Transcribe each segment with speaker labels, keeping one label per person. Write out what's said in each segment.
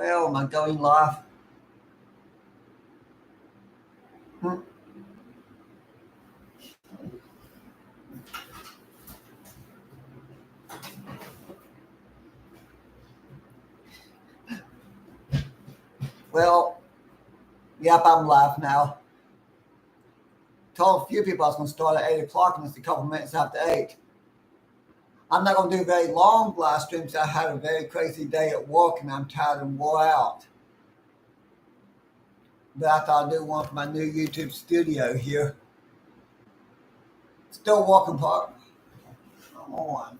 Speaker 1: Well, am I going live? Hmm. Well, yep, I'm live now. Told a few people I was going to start at 8 o'clock and it's a couple minutes after 8. I'm not going to do very long live streams. I had a very crazy day at work and I'm tired and wore out. But I thought I'd do one for my new YouTube studio here. Still walking park. Come on.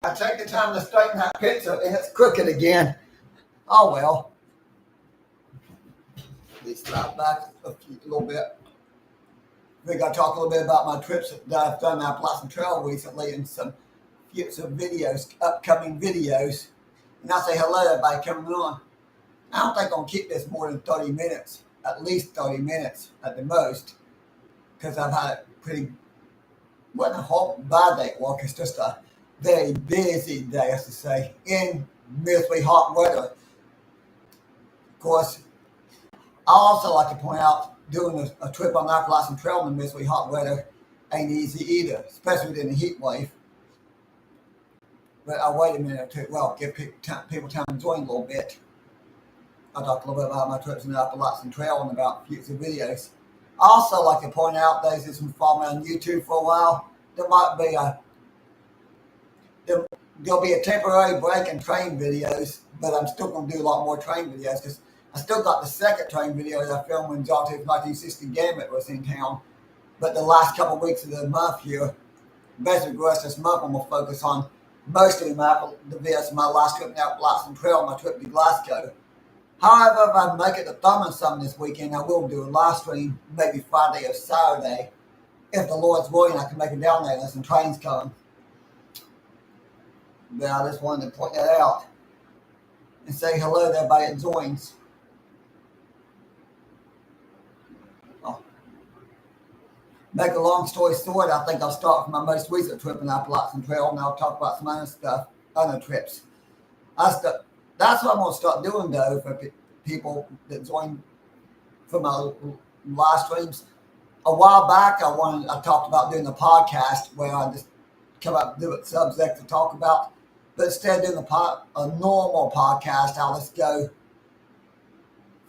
Speaker 1: I take the time to straighten that picture and it's crooked again. Oh well. Let's slide back a little bit. I think I talk a little bit about my trips that I've done in Appalachian Trail recently and some videos, upcoming videos. And I say hello to everybody coming on. I don't think I'm going to keep this more than 30 minutes, at least 30 minutes at the most, because I've had a wasn't a whole bad day at work. It's just a very busy day, as to say, in miserably hot weather. Of course, I also like to point out doing a trip on the Appalachian Trail in miserably hot weather ain't easy either, especially within the heat wave. But I'll wait a minute or two. Well, give people time to join a little bit. I'll talk a little bit about my trips in the Appalachian Trail and about future videos. I also like to point out, those who've been following me on YouTube for a while, there'll be a temporary break in train videos, but I'm still going to do a lot more train videos because I still got the second train video that I filmed when John T's 1960 Gambit was in town. But the last couple of weeks of the month here, basically the rest of this month, I'm going to focus on mostly the videos of my last trip in the Appalachian Trail, my trip to Glasgow. However, if I make it to Thurman something this weekend, I will do a live stream, maybe Friday or Saturday. If the Lord's willing, I can make it down there and some trains coming. But I just wanted to point that out and say hello to everybody that joins. Make a long story short, I think I'll start from my most recent trip in the Appalachian Trail, and I'll talk about some other stuff, other trips. That's what I'm going to start doing, though, for people that join for my live streams. A while back, I talked about doing a podcast where I just come up with a subject to talk about. But instead of doing a normal podcast, I'll just go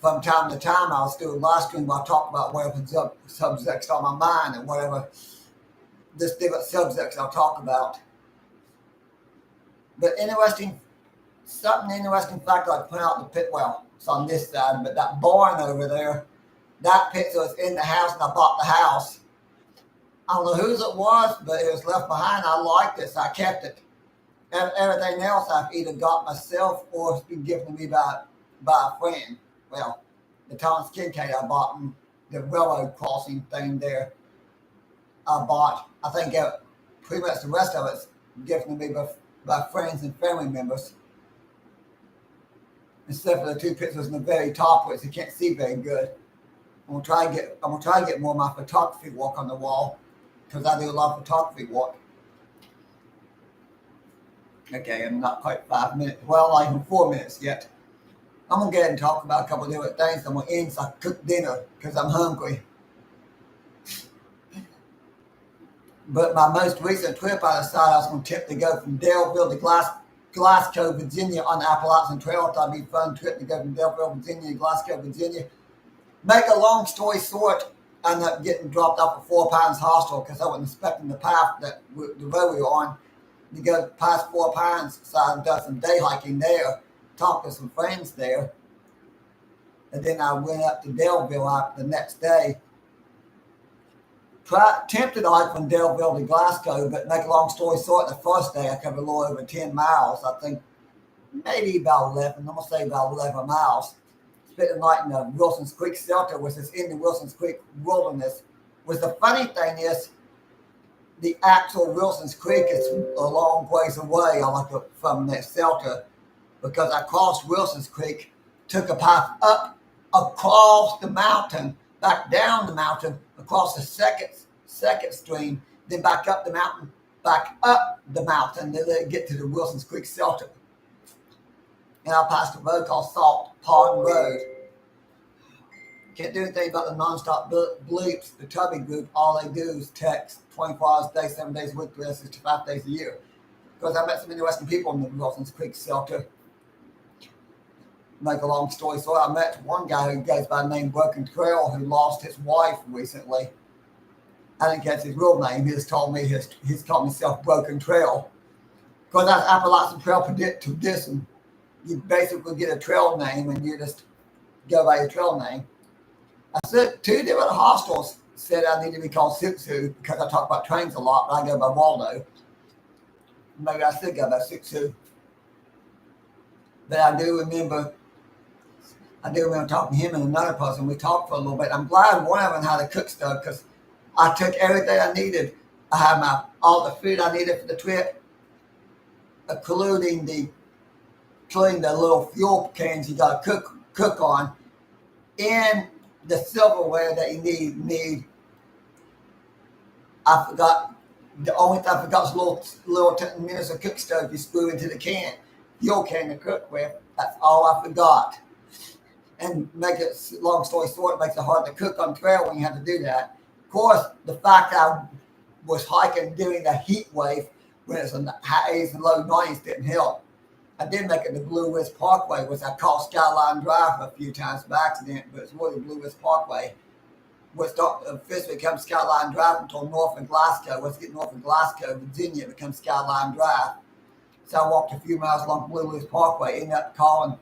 Speaker 1: from time to time. I'll just do a live stream where I talk about whatever subjects on my mind and whatever, just different subjects I'll talk about. But something interesting fact I'd point out in the pit. Well, it's on this side, but that barn over there, that picture was in the house, and I bought the house. I don't know whose it was, but it was left behind. I liked it, so I kept it. And everything else I've either got myself or it's been given to me by a friend. Well, the Thomas Kincaid I bought, and the railroad crossing thing there, I bought. I think pretty much the rest of it's given to me by friends and family members. Except for the two pictures in the very top, which you can't see very good. I'm gonna try to get more of my photography work on the wall because I do a lot of photography work. Okay, I'm not quite 5 minutes. Well, not even 4 minutes yet. I'm gonna go ahead and talk about a couple of different things. I'm gonna end so I can cook dinner because I'm hungry. But my most recent trip, I decided I was gonna attempt to go from Daleville to Glasgow, Virginia on the Appalachian Trail. I thought it'd be a fun trip to go from Daleville, Virginia to Glasgow, Virginia. Make a long story short, I ended up getting dropped off at 4 Pines Hostel because I wasn't expecting the path the road we were on to go past 4 Pines. So I done some day hiking there, talked to some friends there. And then I went up to Daleville the next day. Attempted to hike from Daleville to Glasgow, but make a long story short, the first day I covered a little over 10 miles. I think maybe about 11. I'm going to say about 11 miles. Spent the night in the Wilson's Creek shelter, which is in the Wilson's Creek wilderness. Which the funny thing is, the actual Wilson's Creek is a long ways away from that shelter because I crossed Wilson's Creek, took a path up across the mountain, back down the mountain, across the second stream, then back up the mountain, then let it get to the Wilson's Creek Shelter. And I passed a road called Salt Pond Road. Can't do anything about the nonstop bleeps. The Tubby group, all they do is text 24 hours a day, 7 days a week, 365 days a year. Because I met some interesting people in the Wilson's Creek Shelter. Make a long story short, I met one guy who goes by the name Broken Trail who lost his wife recently. I didn't catch his real name. He just told me he's called himself Broken Trail. Because that's Appalachian Trail tradition. You basically get a trail name and you just go by your trail name. I said 2 different hostels said I need to be called Sitsu because I talk about trains a lot, but I go by Waldo. Maybe I should go by Sitsu. But I do remember talking to him and another person. We talked for a little bit. I'm glad one of them had a cook stove because I took everything I needed. I had all the food I needed for the trip, including the little fuel cans you got to cook on, and the silverware that you need. I forgot. The only thing I forgot was little miniature cook stove you screw into the fuel can to cook with. That's all I forgot. And make it long story short, it makes it hard to cook on trail when you have to do that. Of course, the fact that I was hiking during the heat wave when it's in the high 80s and low 90s didn't help. I did make it to Blue West Parkway, which I called Skyline Drive a few times by accident, but it's really Blue West Parkway, which officially becomes Skyline Drive until north of Glasgow. Once you get north of Glasgow, Virginia, it becomes Skyline Drive. So I walked a few miles along Blue West Parkway, ended up calling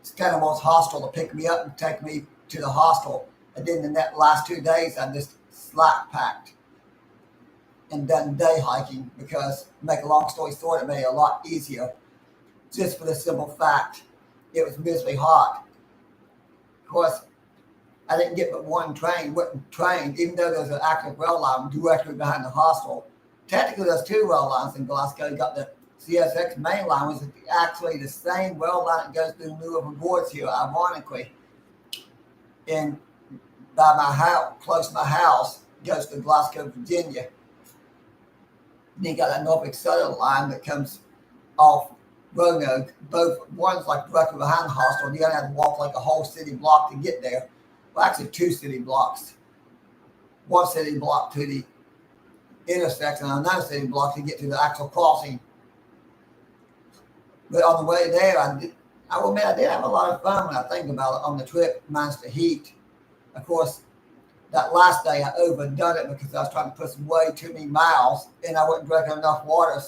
Speaker 1: Scannable's hostel to pick me up and take me to the hostel. And then in that last 2 days, I just slack packed and done day hiking because, to make a long story short, it made it a lot easier. Just for the simple fact, it was miserably hot. Of course, I didn't get but one train, even though there's an active rail line directly behind the hostel. Technically, there's 2 rail lines in Glasgow. You got the CSX main line, which is actually the same rail line that goes through New River Gorge here, ironically. And by my house, close to my house, goes to Glasgow, Virginia. Then you got that Norfolk Southern line that comes off Roanoke. One's like directly behind the hostel, and you gotta have to walk like a whole city block to get there. Well, actually 2 city blocks. 1 city block to the intersection and another city block to get to the actual crossing. But on the way there, I will admit I did have a lot of fun when I think about it on the trip, minus the heat. Of course, that last day I overdone it because I was trying to put way too many miles and I wasn't drinking enough water.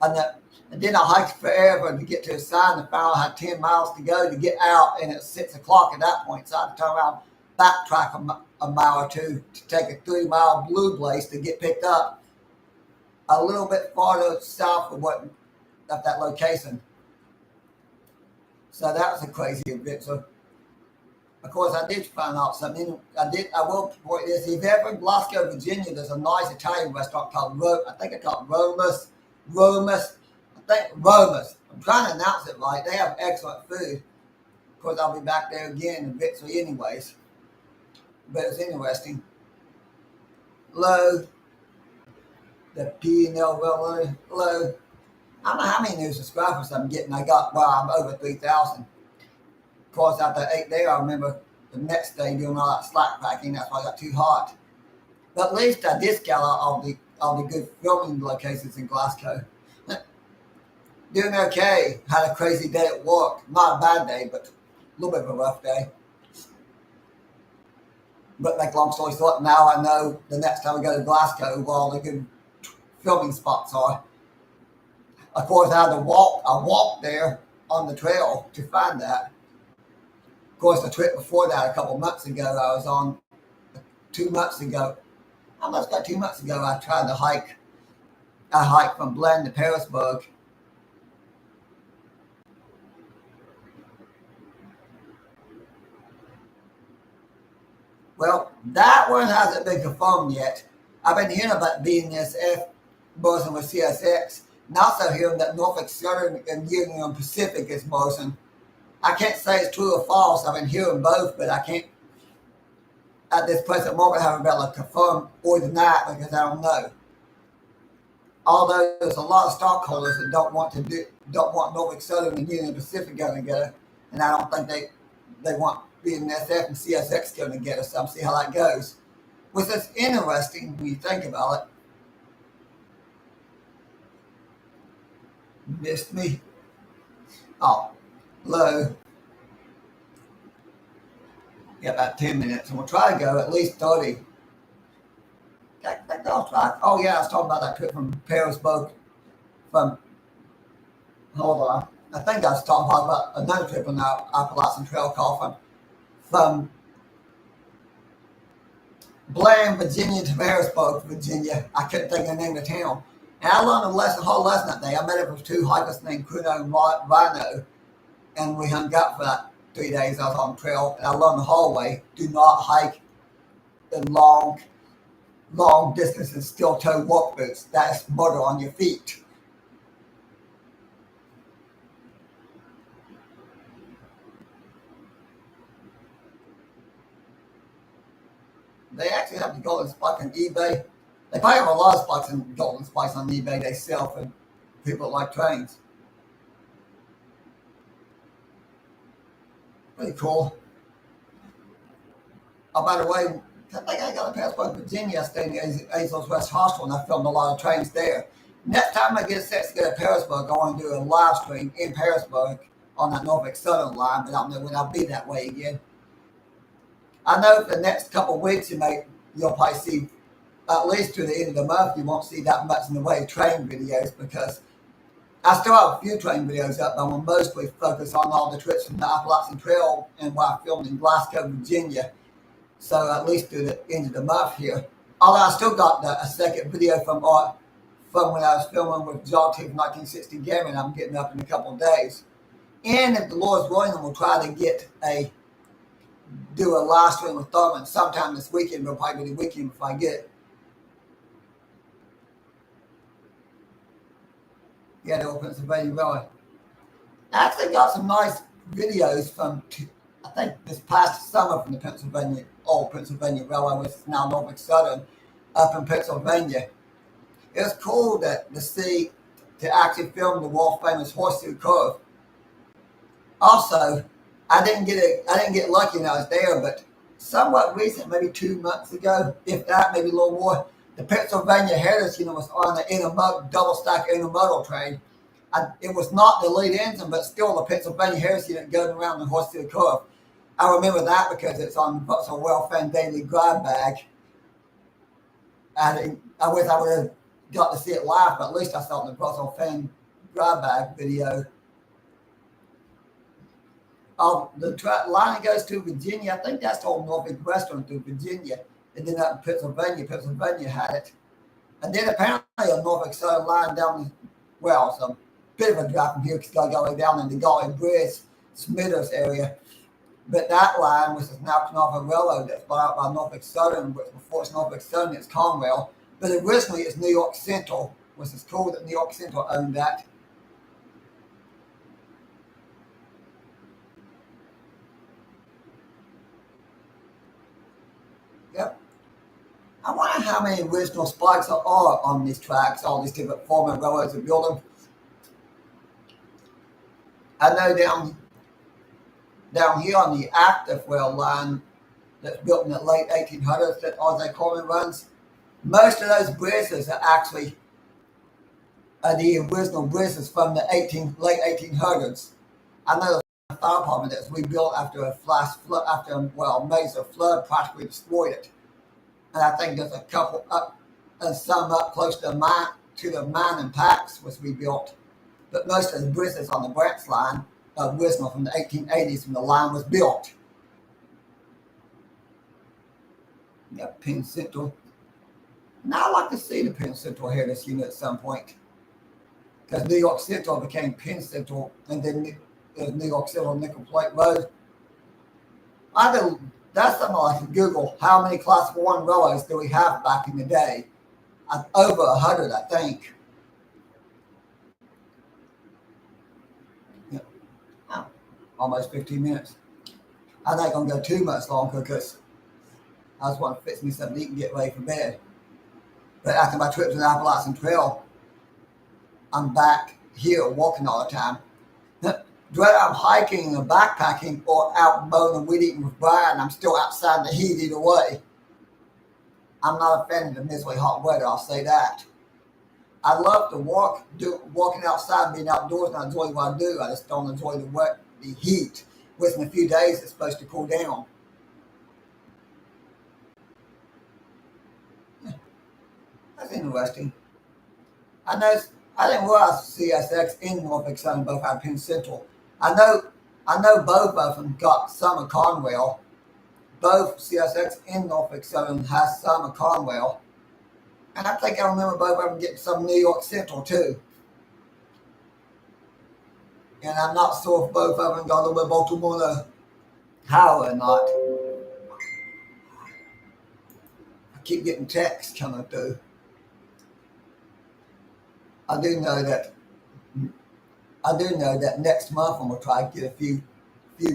Speaker 1: And then I hiked forever to get to a sign and found I had 10 miles to go to get out, and it's 6 o'clock at that point. So I had to turn around, backtrack a mile or two to take a 3-mile blue blaze to get picked up a little bit farther south of that location. So that was a crazy adventure. Of course, I did find out something. I will point this. If you're ever in Glasgow, Virginia, there's a nice Italian restaurant called Romus. I'm trying to announce it right. They have excellent food. Of course, I'll be back there again eventually anyways. But it's interesting. Low. The P&L Railroad. Low. I don't know how many new subscribers I'm getting. I'm over 3,000. Of course, after 8 days, I remember the next day doing all that slack packing. That's why I got too hot. But at least I did scout out all the good filming locations in Glasgow. Doing okay. Had a crazy day at work. Not a bad day, but a little bit of a rough day. But make a long story short, now I know the next time we go to Glasgow where all the good filming spots are. Of course, I had to walk. I walked there on the trail to find that. Of course, the trip before that, a couple months ago, I was on 2 months ago. Almost about 2 months ago, I tried to hike. I hiked from Blen to Parisburg. Well, that one hasn't been confirmed yet. I've been hearing about BNSF buzzing with CSX, and also hearing that Norfolk Southern and Union Pacific is buzzing. I can't say it's true or false. I've been hearing both, but I at this present moment, I haven't been able to confirm or deny it because I don't know. Although there's a lot of stockholders that don't want Norfolk Southern and Union Pacific going together, and I don't think they want BNSF and CSX going together. So I'll see how that goes. Which is interesting when you think about it. Missed me. Oh, low. Yeah, about 10 minutes. And we'll try to go at least 30. I'll try. Oh, yeah, I was talking about that trip from Harrisburg. Hold on. I think I was talking about another trip on the Appalachian Trail call from Blaine, Virginia to Harrisburg, Virginia. I couldn't think of the name of the town. And I learned a whole lesson that day. I met up with two hikers named Kuno and Rhino, and we hung out for that 3 days. I was on the trail, and I learned the whole way: do not hike in long distances, steel-toe work boots. That is murder on your feet. They actually have the golden spike on eBay. They probably have a lot of spikes and golden spikes on eBay they sell for people that like trains. Pretty cool. Oh, by the way, I think I got a passport in Virginia. I stayed in Azles West Hostel, and I filmed a lot of trains there. Next time I get set to go to Harrisburg, I want to do a live stream in Harrisburg on that Norfolk Southern line, but I don't know when I'll be that way again. I know for the next couple of weeks you'll probably see, at least to the end of the month, you won't see that much in the way of train videos because I still have a few train videos up, but I will mostly focus on all the trips from the Appalachian Trail and what I filmed in Glasgow, Virginia. So at least to the end of the month here. Although I still got a second video from when I was filming with Jog from 1960 Gammon, I'm getting up in a couple of days. And if the Lord's willing, we'll try to do a live stream with Thurman sometime this weekend. It'll probably be the weekend if I get it. Yeah, the old Pennsylvania Railway. I actually got some nice videos from, I think, this past summer from the old Pennsylvania Railway, which is now Norfolk Southern, up in Pennsylvania. It was cool to actually film the world famous horseshoe curve. Also, I didn't get lucky when I was there, but somewhat recent, maybe 2 months ago, if that, maybe a little more, the Pennsylvania Heritage Unit was on the double stack intermodal train. It was not the lead engine, but still the Pennsylvania Heritage Unit going around the horseshoe curve. I remember that because it's on a well-famed daily grab bag. I wish I would have got to see it live, but at least I saw it in the personal fan grab bag video. The line goes to Virginia. I think that's the old Norfolk Western through Virginia. And then up in Pennsylvania had it. And then apparently a Norfolk Southern line down, well, some bit of a drive from here because you got to go down in the Galway Bridge, Smithers area. But that line, which is now Norfolk Railroad, that's bought out by Norfolk Southern, which before it's Norfolk Southern, it's Conrail. But originally it's New York Central, which is cool that New York Central owned that. Yep. I wonder how many original spikes there are on these tracks, all these different former railroads are building. I know down here on the active rail line that's built in the late 1800s that R.J. Coleman runs, most of those bridges are actually the original bridges from the late 1800s. I know the fire department that was rebuilt after a major flood practically destroyed it. And I think there's a couple up and some up close to the mine and packs was rebuilt. But most of the bridges on the branch line are original from the 1880s when the line was built. You got Penn Central. Now I'd like to see the Penn Central Heritage Unit at some point. Because New York Central became Penn Central and then New York Central Nickel Plate Road. That's something I can Google. How many Class 1 railroads do we have back in the day? Over 100, I think. Yeah. Almost 15 minutes. I think I'm going to go too much longer because I just want to fix me something to eat and get ready for bed. But after my trips on the Appalachian Trail, I'm back here walking all the time. Whether I'm hiking or backpacking or out mowing and weed eating with Brian, I'm still outside in the heat either way. I'm not a fan of the miserably hot weather, I'll say that. I love to walking outside and being outdoors, and I enjoy what I do. I just don't enjoy the heat. Within a few days, it's supposed to cool down. That's interesting. I know. I didn't realize CSX and Norfolk Southern both had Penn Central. I know. I know both of them got some of Conrail. Both CSX and Norfolk Southern has some of Conrail, and I think I remember both of them getting some New York Central too. And I'm not sure if both of them got a little bit of Baltimore Power or not. I keep getting texts coming through. I do know that next month I'm gonna try to get a few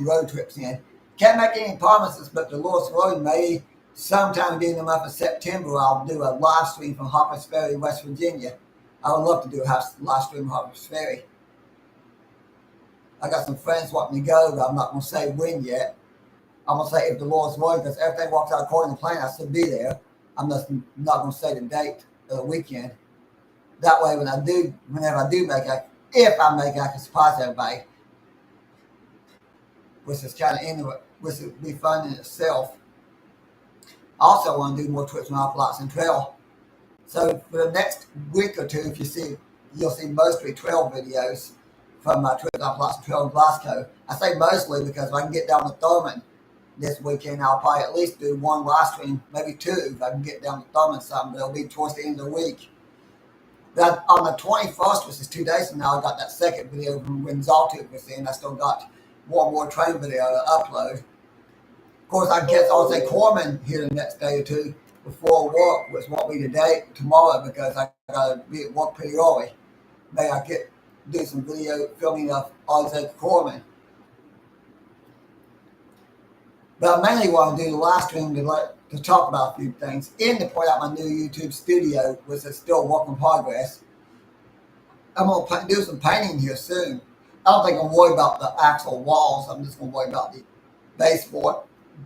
Speaker 1: road trips in. Can't make any promises, but the Lord's willing, maybe sometime during the month of September I'll do a live stream from Harper's Ferry, West Virginia. I would love to do a live stream from Harper's Ferry. I got some friends wanting to go, but I'm not gonna say when yet. I'm gonna say if the Lord's willing, because everything works out according to plan, I should be there. I'm just not gonna say the date of the weekend. That way, whenever I do make it, if I make it, I can surprise everybody, which is kind of interesting, which would be fun in itself. I also want to do more trips on Appalachian Trail. So for the next week or two, you'll see mostly trail videos from my trip on Appalachian Trail in Glasgow. I say mostly because if I can get down to Thurman this weekend, I'll probably at least do one live stream, maybe two, if I can get down to Thurman something, but it'll be towards the end of the week. That on the 21st, which is 2 days from now, I got that second video from when Zaltube was in. I still got one more train video to upload. Of course, I guess I'll say Corman here the next day or two before work, which won't be today, tomorrow, because I gotta be at work pretty early. Maybe I do some video filming of Isaac Corman. But I mainly want to do the live stream to talk about a few things and to point out my new YouTube studio, which is still a work in progress. I'm going to do some painting here soon. I don't think I'm worried about the actual walls. I'm just going to worry about the baseboard,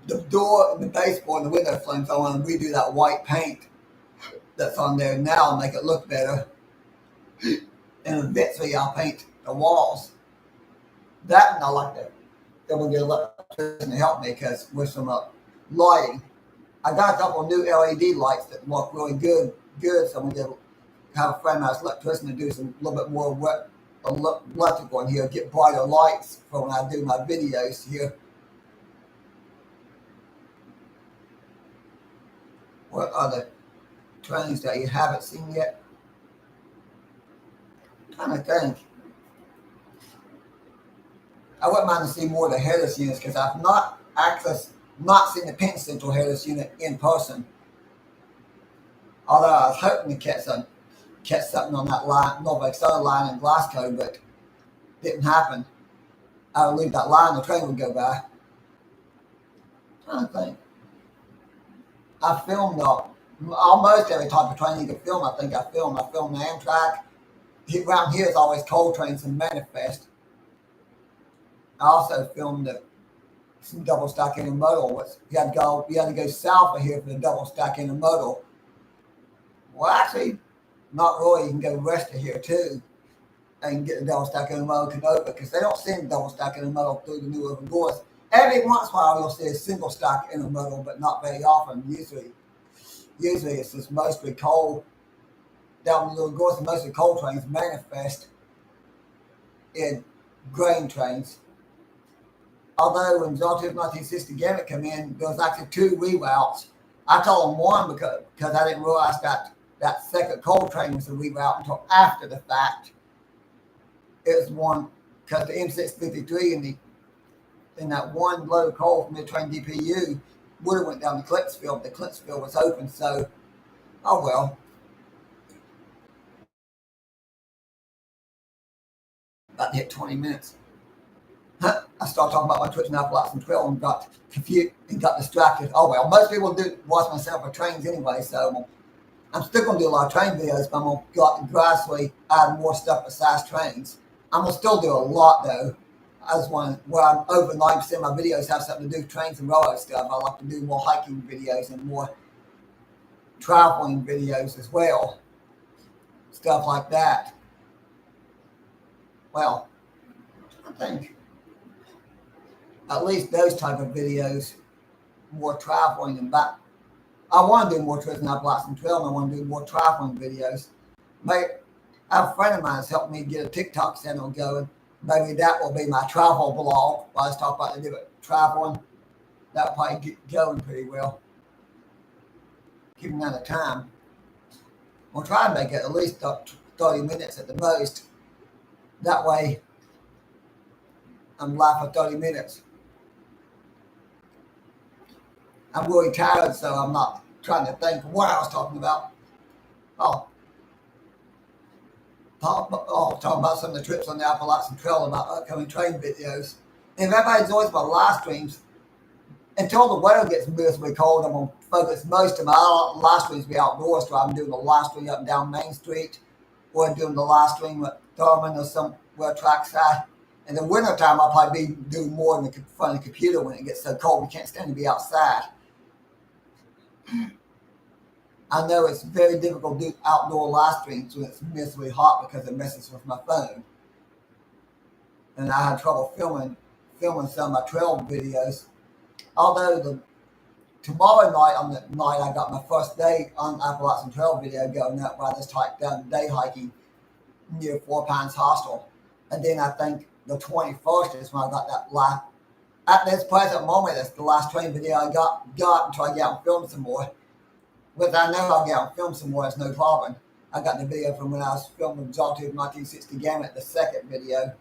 Speaker 1: the door, the baseboard, and the window frames. I want to redo that white paint that's on there now and make it look better. And eventually I'll paint the walls. That, and I like that. Then we'll get electrician to help me because with some lighting. I got a couple of new LED lights that work really good. So I'm going to have a friend of mine's electrician to do some little bit more electrical in here, get brighter lights for when I do my videos here. What other trains that you haven't seen yet? I'm trying to think. I wouldn't mind to see more of the headless units because I've not seen the Penn Central headless unit in person. Although I was hoping to catch something on that line, Norfolk Southern line in Glasgow, but didn't happen. I would leave that line, the train would go by. I'm trying to think. I filmed almost every type of train you can film. I think I filmed the Amtrak. Around here is always coal trains and manifest. I also filmed some double stack intermodal. You had to go south of here for the double stack intermodal. Well, actually, not really. You can go west of here too, and get the double stack intermodal Canova because they don't send double stack intermodal through the New River Gorse. Every once in a while, you'll see a single stack intermodal, but not very often. Usually it's just mostly coal down the New River Gorse, and mostly coal trains manifest in grain trains. Although when Zaltube 1960 Gamut come in, there was actually two reroutes. I told them one because I didn't realize that second coal train was a reroute until after the fact. It was one because the M653 and that one load of coal from the train DPU would have went down to Clipsfield, but the Clipsfield was open, so oh well. About to hit 20 minutes. I I started talking about my trips in Appalachian Trail and got confused and got distracted. Oh well, most people do watch myself for trains anyway, so I'm still gonna do a lot of train videos, but I'm gonna go gradually add more stuff besides trains. I'm gonna still do a lot though. As one where I'm over 90% of my videos have something to do with trains and railroad stuff. I like to do more hiking videos and more traveling videos as well. Stuff like that. Well, I think at least those type of videos, more traveling and back. I want to do more trips in Appalachian Trail and I want to do more traveling videos. Maybe a friend of mine has helped me get a TikTok channel going. Maybe that will be my travel blog. While I was talking about the different traveling, that will probably get going pretty well. Keeping down the time. We'll try and make it at least up to 30 minutes at the most. That way, I'm live for 30 minutes. I'm really tired, so I'm not trying to think what I was talking about. Talking about some of the trips on the Appalachian Trail, about upcoming train videos. And if everybody enjoys my live streams, until the weather gets miserably cold, I'm going to focus most of my live streams be outdoors. So I'm doing the live stream up and down Main Street, or doing the live stream at Thurman or somewhere trackside. In the wintertime, I'll probably be doing more in the front of the computer when it gets so cold we can't stand to be outside. I know it's very difficult to do outdoor live streams when it's miserably hot because it messes with my phone. And I had trouble filming some of my trail videos. Although tomorrow night, on the night I got my first day on Appalachian Trail video going up, where I just hiked down day hiking near Four Pines Hostel. And then I think the 21st is when I got that live. At this present moment, it's the last train video I got until I get out and film some more. Which I know I'll get out and film some more, it's no problem. I got the video from when I was filming Exalted 1960 Gamut, the second video.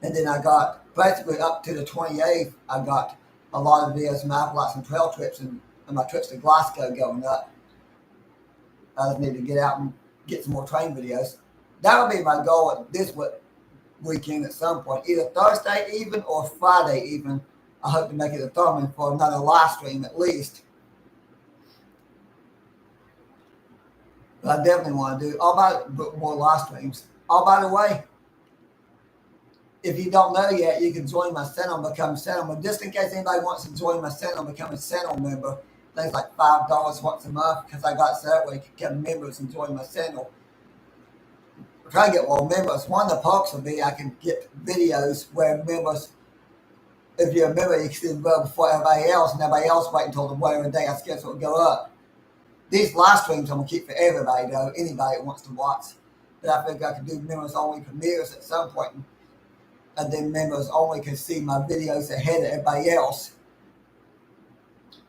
Speaker 1: And then I got, basically up to the 28th, I got a lot of videos from my Appalachian Trail trips and my trips to Glasgow going up. I just need to get out and get some more train videos. That'll be my goal at this weekend at some point, either Thursday even or Friday even. I hope to make it a Thurman for another live stream at least. But I definitely want to do more live streams. Oh, by the way, if you don't know yet, you can join my channel and become a channel member. Just in case anybody wants to join my channel and become a channel member, things like $5 once a month, because I got set up where you can become members and join my channel. I'm trying to get more members. One of the perks will be I can get videos where members, if you're a member, you can see the video before everybody else, and everybody else wait until the whatever day I schedule to go up. These live streams I'm going to keep for everybody, though, anybody that wants to watch. But I think I could do members only premieres at some point. And then members only can see my videos ahead of everybody else.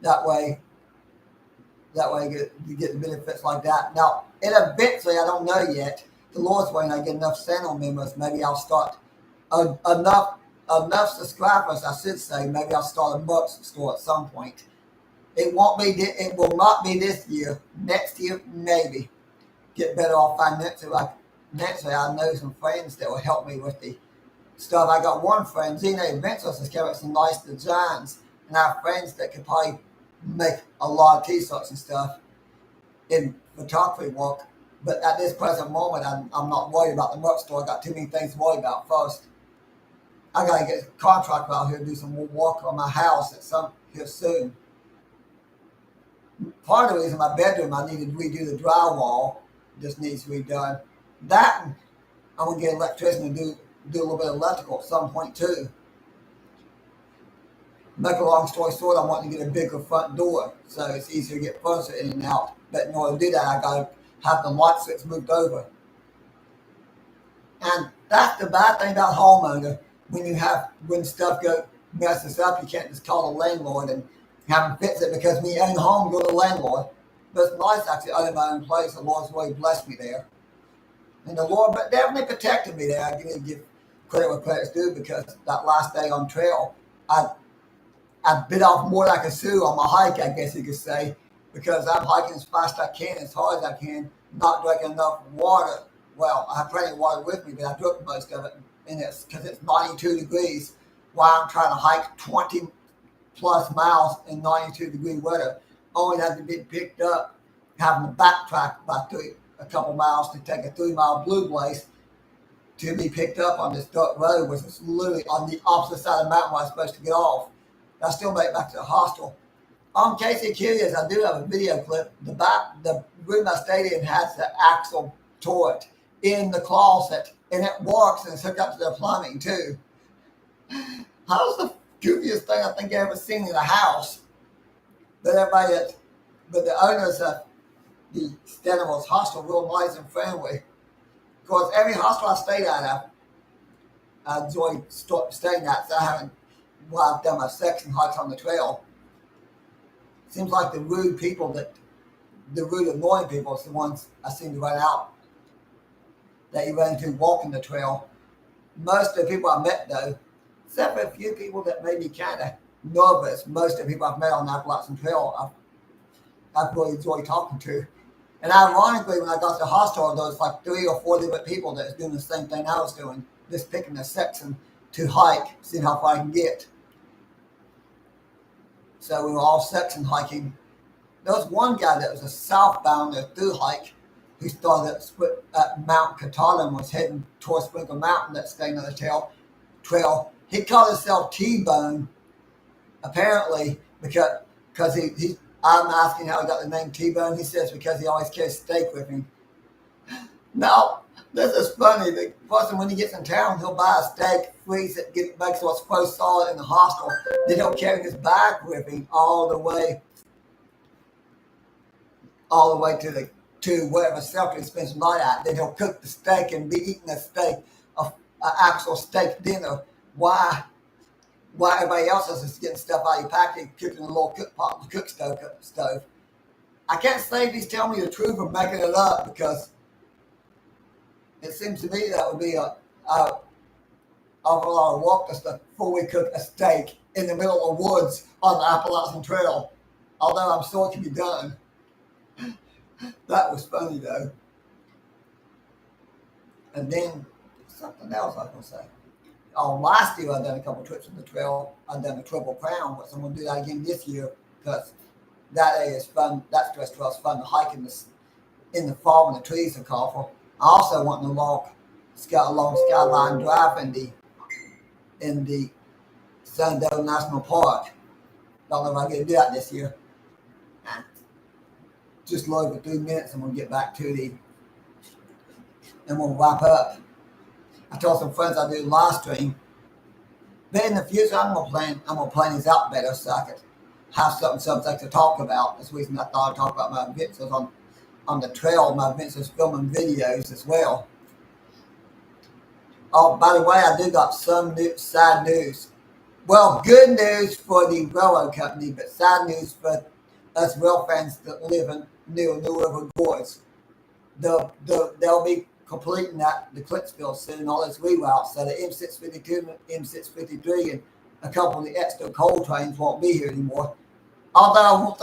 Speaker 1: That way you get the benefits like that. Now, and eventually, I don't know yet, the Lord's willing, I get enough channel members, maybe I'll start enough subscribers, I should say, maybe I'll start a merch store at some point. It will not be this year. Next year, maybe. Get better off financially. Naturally, I know some friends that will help me with the stuff. I got one friend, Zena Adventures, has carried some nice designs, and I have friends that could probably make a lot of t-shirts and stuff in photography work. But at this present moment, I'm not worried about the merch store. I got too many things to worry about first. I got to get a contractor out here to do some more work on my house here soon. Part of the reason my bedroom, I needed to redo the drywall. Just needs redone. That, I'm going to get an electrician to do a little bit of electrical at some point too. Make a long story short, I want to get a bigger front door so it's easier to get furniture in and out. But in order to do that, I got to have the light switch moved over. And that's the bad thing about homeowner. When stuff messes up, you can't just call the landlord and have them fix it, because when you own a home, go to the landlord. But it's nice actually owning my own place. The Lord's really blessed me there. And the Lord definitely protected me there. I need to give credit where credit's due, because that last day on trail, I bit off more than I could chew on my hike, I guess you could say, because I'm hiking as fast as I can, as hard as I can, not drinking enough water. Well, I have plenty of water with me, but I drank most of it. and it's because it's 92 degrees. While I'm trying to hike 20 plus miles in 92-degree weather, only had to be picked up, having to backtrack about a couple miles to take a 3-mile blue blaze to be picked up on this dirt road, which is literally on the opposite side of the mountain where I was supposed to get off. I still made it back to the hostel. On case you're curious, I do have a video clip. The room I stayed in has the axle turret in the closet, and it works, and it's hooked up to the plumbing too. How's the goofiest thing I think I've ever seen in a house? But the owners of the Stenimals hostel real nice and friendly. Of course, every hostel I stayed at, I enjoyed staying at, so I haven't, while I've done my section hikes on the trail. Seems like the rude annoying people is the ones I seem to run out, that you run into walking the trail. Most of the people I met, though, except for a few people that made me kind of nervous, most of the people I've met on the Appalachian Trail, I've really enjoyed talking to. And ironically, when I got to the hostel, there was like 3 or 4 different people that was doing the same thing I was doing, just picking a section to hike, seeing how far I can get. So we were all section hiking. There was one guy that was a southbound through hike who started at Mount Katahdin and was heading towards Sprinkle Mountain that's staying on the trail. He called himself T-Bone, apparently, because I'm asking how he got the name T-Bone. He says because he always carries steak with him. Now, this is funny. The person, when he gets in town, he'll buy a steak, freeze it, make sure it's frozen solid in the hostel. Then he'll carry his bag with him all the way to wherever shelter he spends the night at. Then he'll cook the steak and be eating a steak, an actual steak dinner. Why everybody else is just getting stuff out of your package, cooking in a little cook stove. I can't say if he's telling me the truth or making it up, because it seems to me that would be a awful lot of work just to fully cook a steak in the middle of the woods on the Appalachian Trail. Although I'm sure it can be done. That was funny though. And then something else I was going to say. Last year I done a couple of trips on the trail. I done a Triple Crown, but I'm going to do that again this year because that area is fun. That stretch trail is fun to hike in the fall when the trees are colorful. I also want to walk along Skyline Drive in the Shenandoah National Park. Don't know if I get to do that this year. Just load for 3 minutes and we'll get back to and we'll wrap up. I told some friends I'd do a live stream. But in the future, I'm gonna plan these out better so I could have something subject to talk about. That's the reason I thought I'd talk about my adventures on the trail, my adventures filming videos as well. Oh, by the way, I do got some sad news. Well, good news for the railroad company, but sad news for us rail fans that live near New River Gorge. They'll be completing the Clipsville soon, all those reroutes. So the M652 and M653 and a couple of the extra coal trains won't be here anymore. Although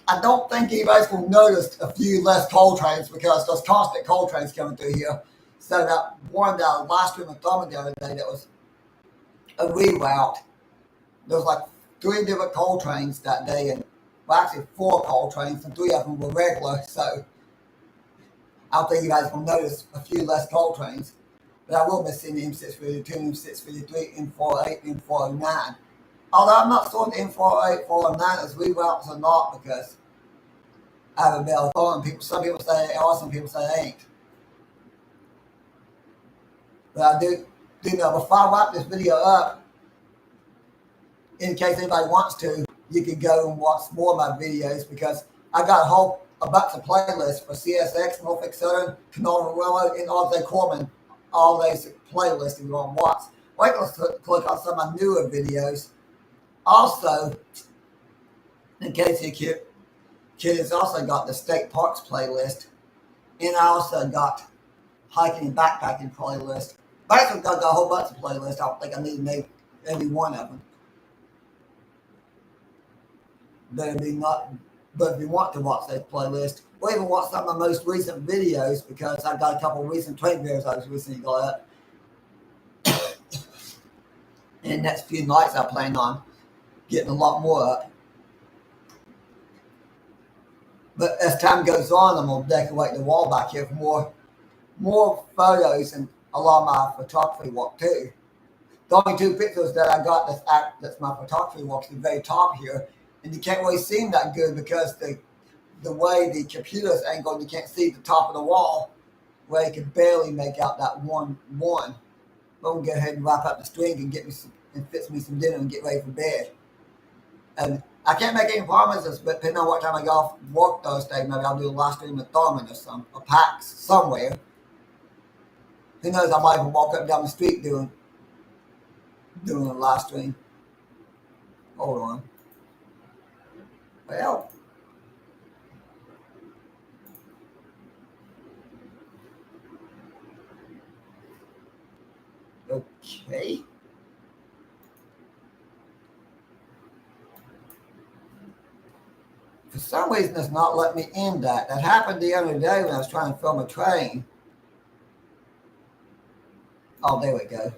Speaker 1: I don't think anybody's going to notice a few less coal trains because there's constant coal trains coming through here. So that one that I live streamed with Thurman the other day that was a reroute. There was like 3 different coal trains that day, and well, actually 4 coal trains, and 3 of them were regular. So I don't think you guys will notice a few less coal trains. But I will be seeing the M652, M653, M48, M409. Although I'm not sure if the M408, 409 is reroutes or not, because I haven't been able to follow them. Some people say they are, some people say they ain't. But I do know, before I wrap this video up, in case anybody wants to, you can go and watch more of my videos, because I got a bunch of playlists for CSX, Norfolk Southern, Canadian Railroad, and all the Corman, all those playlists if you want to watch. Wait, let's click on some of my newer videos. Also, in case you kids also got the state parks playlist, and I also got hiking and backpacking playlist. Basically, I got a whole bunch of playlists. I don't think I need to make every one of them. But if you want to watch that playlist, or even watch some of my most recent videos, because I've got a couple of recent trade videos I was recently got up. In the next few nights, I plan on getting a lot more up. But as time goes on, I'm gonna decorate the wall back here for more photos and a lot of my photography work too. The only two pictures that I got that's my photography work is the very top here, and you can't really see them that good because the way the computer's angled, you can't see the top of the wall, where you can barely make out that one. But we'll go ahead and wrap up the string and and fix me some dinner and get ready for bed. And I can't make any promises, but depending on what time I get off work Thursday, maybe I'll do a live stream with Thurman or PAX somewhere. Who knows? I might even walk up and down the street doing a live stream. Hold on. Well, okay. For some reason, it's not letting me end that. That happened the other day when I was trying to film a train. Oh, there we go.